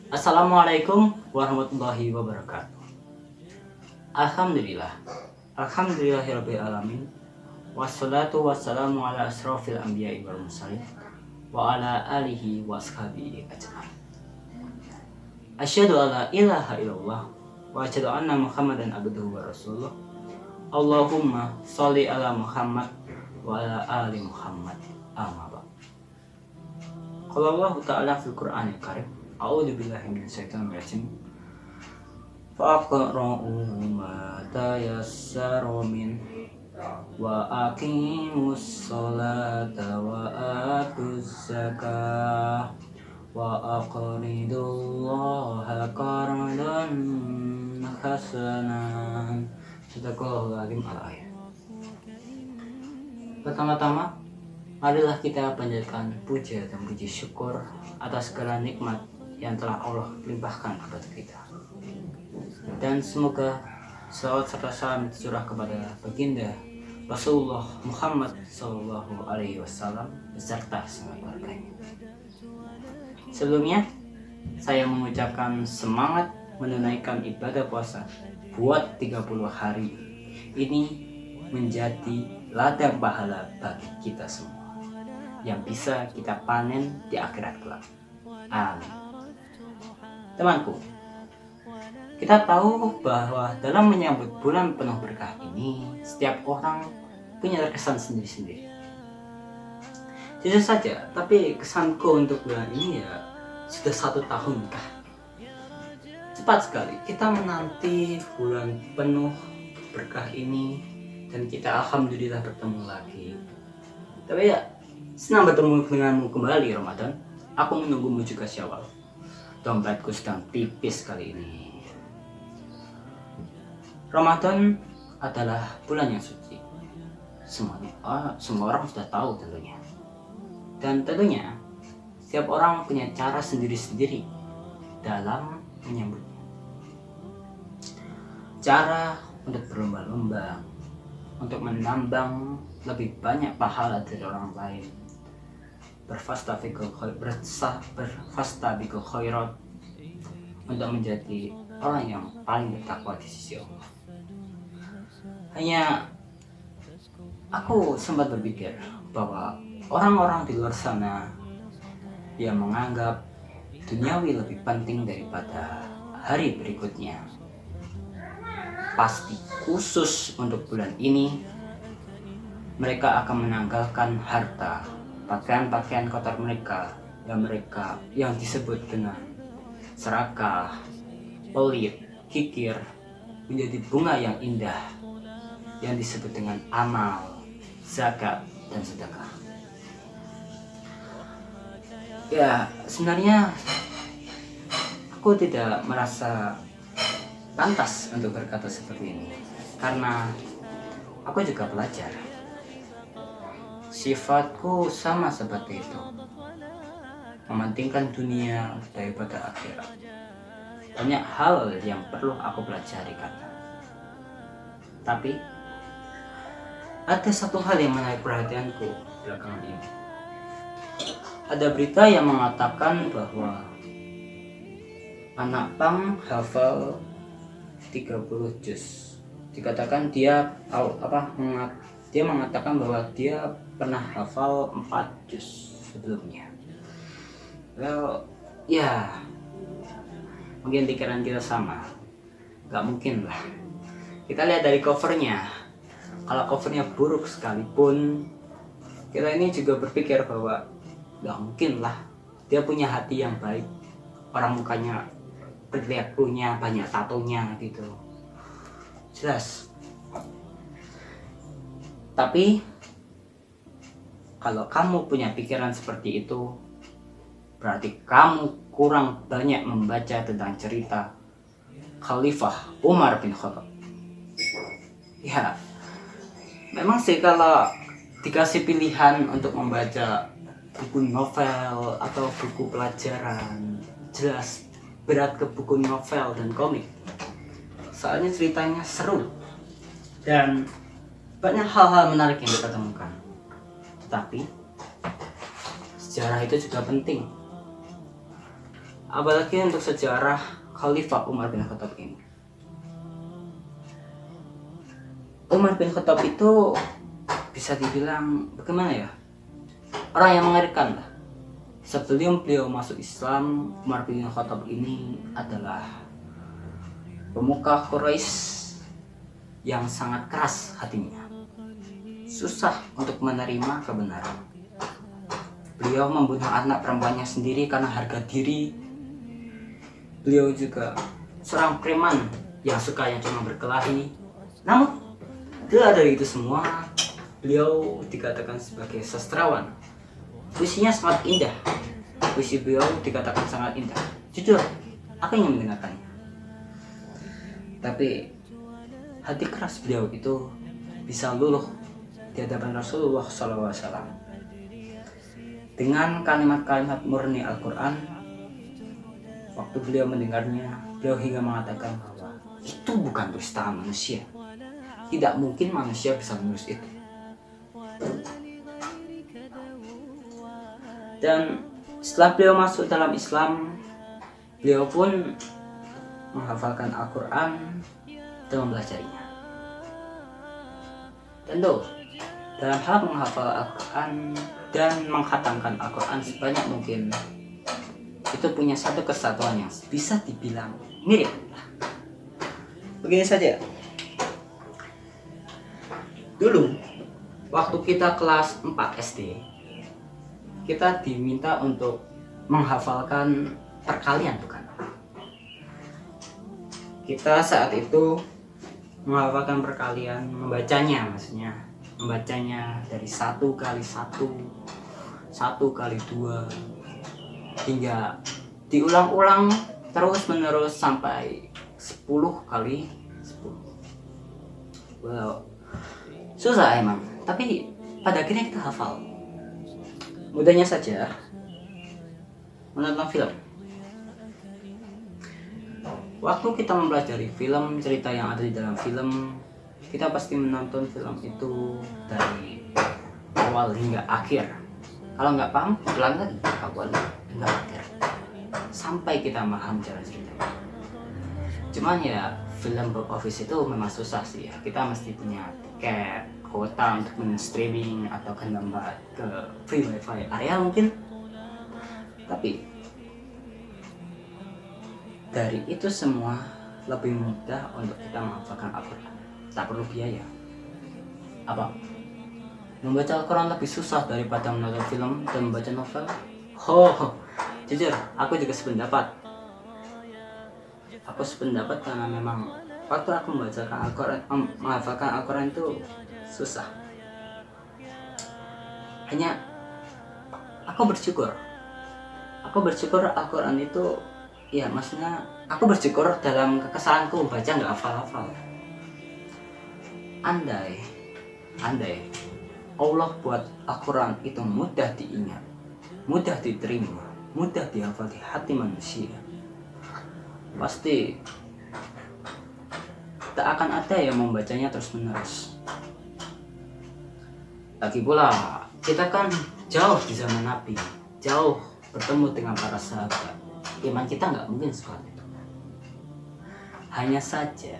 Assalamualaikum warahmatullahi wabarakatuh. Alhamdulillah, alhamdulillahirabbil alamin. Wassalatu wassalamu ala asrofil anbiya'i wal mursalin wa ala alihi wa ashabihi ajmain. Asyhadu alla ilaha illallah wa asyhadu anna Muhammadan abduhu wa rasuluh. Allahumma sholli ala Muhammad wa ala ali Muhammad. Amma ba'd. Qala Allah Ta'ala fil Qur'anil Karim. A'udzu billahi minasyaitonir rajim. Faqra'u ma tayassara min wa aqimus sholata wa atuz zakah wa aqridullaha qardan hasanan. Sadaqallahul azim. Al-ayat. Pertama-tama, marilah kita panjatkan puja dan puji syukur atas segala nikmat yang telah Allah limpahkan kepada kita. Dan semoga salawat serta salam tercurah kepada baginda Rasulullah Muhammad SAW beserta semua keluarganya. Sebelumnya, saya mengucapkan semangat menunaikan ibadah puasa buat 30 hari ini menjadi ladang pahala bagi kita semua yang bisa kita panen di akhirat kelak. Amin. Temanku, kita tahu bahwa dalam menyambut bulan penuh berkah ini, setiap orang punya kesan sendiri-sendiri. Jujur saja, tapi kesanku untuk bulan ini ya sudah 1 tahun kah. Cepat sekali kita menanti bulan penuh berkah ini, dan kita alhamdulillah bertemu lagi. Tapi ya, senang bertemu denganmu kembali Ramadan. Aku menunggumu juga Syawal. Dompetku sedang tipis kali ini. Ramadan adalah bulan yang suci. Semua orang sudah tahu tentunya. Dan tentunya setiap orang punya cara sendiri-sendiri dalam menyambutnya. Cara untuk berlomba-lomba, untuk menambang lebih banyak pahala dari orang lain, berfastabiqul khairat, untuk menjadi orang yang paling bertakwa di sisi Allah. Hanya aku sempat berpikir bahwa orang-orang di luar sana yang menganggap duniawi lebih penting daripada hari berikutnya, pasti khusus untuk bulan ini mereka akan menanggalkan harta, pakaian-pakaian kotor mereka yang disebut dengan serakah, pelit, kikir, menjadi bunga yang indah yang disebut dengan amal, zakat, dan sedekah. Ya, sebenarnya aku tidak merasa pantas untuk berkata seperti ini, karena aku juga pelajar. Sifatku sama seperti itu, mementingkan dunia daripada akhirat. Banyak hal yang perlu aku pelajari karena. Tapi ada satu hal yang menarik perhatianku belakangan ini. Ada berita yang mengatakan bahwa anak pang hafal 30 juz. Dikatakan dia mengatakan bahwa dia pernah hafal 4 juz sebelumnya. Well, ya mungkin pikiran kita sama. Gak mungkin lah. Kita lihat dari covernya. Kalau covernya buruk sekalipun, kita ini juga berpikir bahwa gak mungkin lah. Dia punya hati yang baik. Orang mukanya terlihat punya banyak tatonya gitu. Jelas. Tapi kalau kamu punya pikiran seperti itu, berarti kamu kurang banyak membaca tentang cerita Khalifah Umar bin Khattab. Ya, memang sih kalau dikasih pilihan untuk membaca buku novel atau buku pelajaran, jelas berat ke buku novel dan komik. Soalnya ceritanya seru dan banyak hal-hal menarik yang kita temukan. Tetapi sejarah itu juga penting. Apalagi untuk sejarah Khalifah Umar bin Khattab ini. Umar bin Khattab itu bisa dibilang bagaimana ya? Orang yang mengerikan lah. Sebelum beliau masuk Islam, Umar bin Khattab ini adalah pemuka Quraisy yang sangat keras hatinya. Susah untuk menerima kebenaran. Beliau membunuh anak perempuannya sendiri karena harga diri. Beliau juga seorang preman yang sukanya cuma berkelahi. Namun, dari itu semua, beliau dikatakan sebagai sastrawan. Puisinya sangat indah. Puisi beliau dikatakan sangat indah. Jujur, aku ingin mendengarkannya. Tapi hati keras beliau itu bisa luluh di hadapan Rasulullah SAW dengan kalimat-kalimat murni Al-Quran. Waktu beliau mendengarnya, beliau hingga mengatakan bahwa itu bukan tulis tangan manusia. Tidak mungkin manusia bisa menulis itu. Dan setelah beliau masuk dalam Islam, beliau pun menghafalkan Al-Quran dan mempelajarinya. Tentu, dalam hal menghafal Al-Quran dan menghatamkan Al-Quran sebanyak mungkin, itu punya satu kesatuan yang bisa dibilang mirip. Begini saja. Dulu, waktu kita kelas 4 SD, kita diminta untuk menghafalkan perkalian, bukan? Kita saat itu menghafalkan perkalian, membacanya maksudnya. Membacanya dari 1 kali 1, 1 kali 2, hingga diulang-ulang terus menerus sampai 10 kali 10. Wow, susah emang, tapi pada akhirnya kita hafal. Mudahnya saja menonton film. Waktu kita mempelajari film, cerita yang ada di dalam film, kita pasti menonton film itu dari awal hingga akhir. Kalau nggak paham, ulang lagi awal hingga akhir sampai kita paham jalan ceritanya. Cuman ya film box office itu memang susah sih ya. Kita mesti punya tiket, kuota untuk men-streaming atau kan nambah ke free wifi area mungkin. Tapi dari itu semua lebih mudah untuk kita menghafalkan Al-Quran. Tak perlu biaya. Apa? Membaca Al-Quran lebih susah daripada menonton film dan membaca novel? Jujur, aku juga sependapat. Aku sependapat karena memang waktu aku membacakan Al-Quran, menghafalkan Al-Quran itu susah. Hanya aku bersyukur Al-Quran itu, ya maksudnya aku bersyukur dalam kekesalanku baca nggak hafal-hafal. Andai Allah buat Al-Quran itu mudah diingat, mudah diterima, mudah dihafal di hati manusia, pasti tak akan ada yang membacanya terus-menerus. Lagi pula kita kan jauh di zaman Nabi, jauh bertemu dengan para sahabat. Iman kita nggak mungkin seperti itu. Hanya saja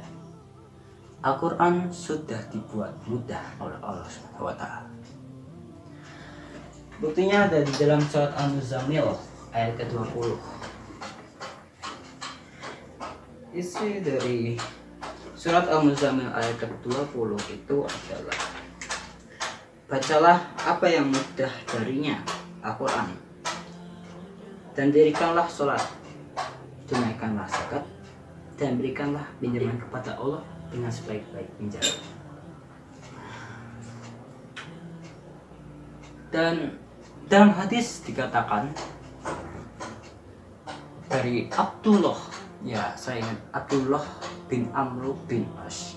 Al-Quran sudah dibuat mudah oleh Allah SWT. Buktinya ada di dalam surat Al-Muzammil ayat ke-20. Isi dari surat Al-Muzammil ayat ke-20 itu adalah: bacalah apa yang mudah darinya, Al-Quran, dan dirikanlah sholat, tunaikanlah zakat, dan berikanlah pinjaman kepada Allah dengan sebaik-baik pinjaman. Dan dalam hadis dikatakan dari Abdullah bin Amr bin As,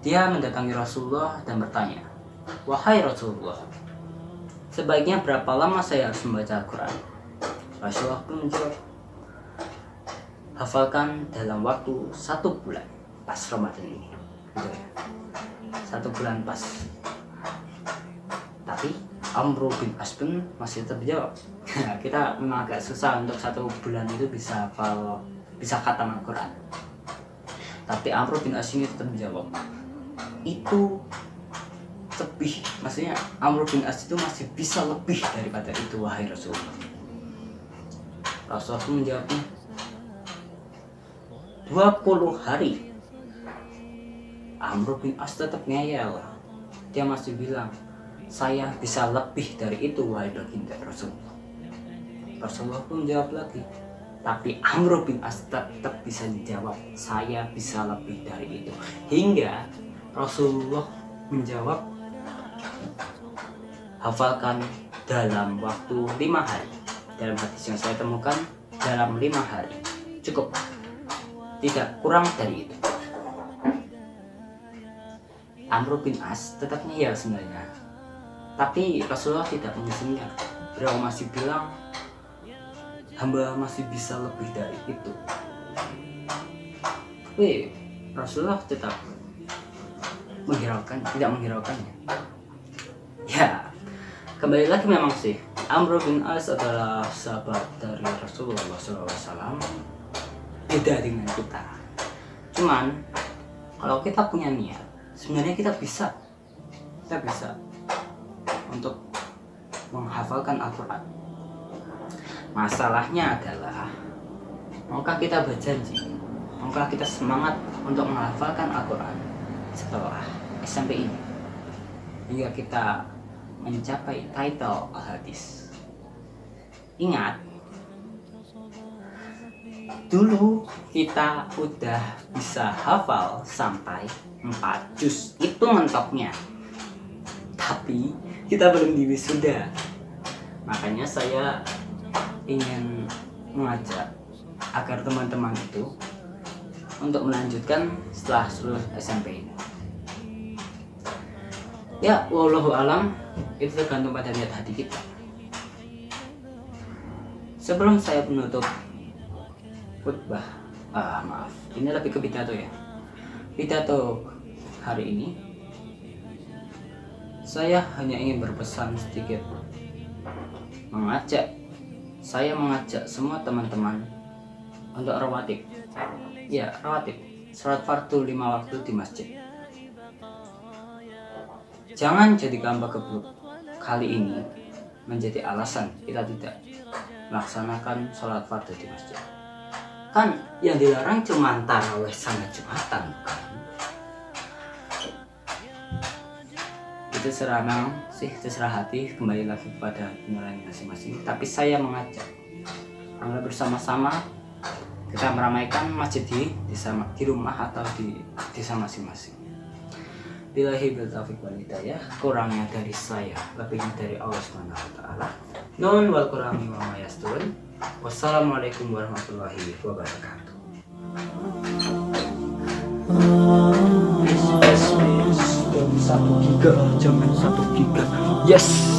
Dia mendatangi Rasulullah dan bertanya, "Wahai Rasulullah, sebaiknya berapa lama saya harus membaca Al-Quran?" Rasulullah pun menjawab, "Hafalkan dalam waktu 1 bulan pas Ramadan ini." Gitu ya. 1 bulan pas. Tapi Amr bin As pun masih terjawab. Kita memang agak susah untuk 1 bulan itu bisa hafal, bisa khatam Al-Quran. Tapi Amr bin As ini tetap menjawab, itu lebih, maksudnya Amr bin As itu masih bisa lebih daripada itu, wahai Rasulullah. Rasulullah pun menjawabnya, 20 hari. Amr bin As tetap ngeyel. Dia masih bilang, saya bisa lebih dari itu, wahai baginda Rasulullah. Rasulullah pun menjawab lagi, tapi Amr bin As tetap bisa dijawab, saya bisa lebih dari itu. Hingga Rasulullah menjawab, hafalkan dalam waktu 5 hari. Dalam hadis yang saya temukan, dalam 5 hari cukup, tidak kurang dari itu. Amr bin As tetap ngeyel sebenarnya, tapi Rasulullah tidak mengizinkan. Beliau masih bilang, hamba masih bisa lebih dari itu. Wih, Rasulullah tetap menghiraukan, tidak menghiraukannya. Ya, kembali lagi memang sih, Amr bin As adalah sahabat dari Rasulullah SAW. Beda dengan kita. Cuman, kalau kita punya niat, sebenarnya kita bisa untuk menghafalkan Al-Quran. Masalahnya adalah, maukah kita berjanji, maukah kita semangat untuk menghafalkan Al-Quran setelah SMP ini, hingga kita mencapai title Al-Hadis. Ingat, dulu kita udah bisa hafal sampai 4 juz, itu mentoknya. Tapi kita belum diwisuda. Makanya saya ingin mengajak agar teman-teman itu untuk melanjutkan setelah lulus SMP ini. Ya, wallahu alam, itu tergantung pada niat hati kita. Sebelum saya menutup khutbah, ini lebih ke pidato ya. Pidato hari ini, saya hanya ingin berpesan sedikit, saya mengajak semua teman-teman untuk rawatib. Ya, rawatib, salat fardu 5 waktu di masjid. Jangan jadikan keburuk kali ini menjadi alasan kita tidak melaksanakan sholat fardu di masjid. Kan yang dilarang cuma tarawih sama Jumatan, bukan? Itu serah sih, terserah hati, kembali lagi kepada penilaian masing-masing. Tapi saya mengajak, agar bersama-sama kita meramaikan masjid di rumah atau di desa masing-masing. Billahi bil taufiq wal hidayah. Kurangnya dari saya, lebihnya dari Allah SWT. Nun wal qur'ani wa ma yasturun. Wassalamualaikum warahmatullahi wabarakatuh. Satu giga, jangan 1 giga. Yes.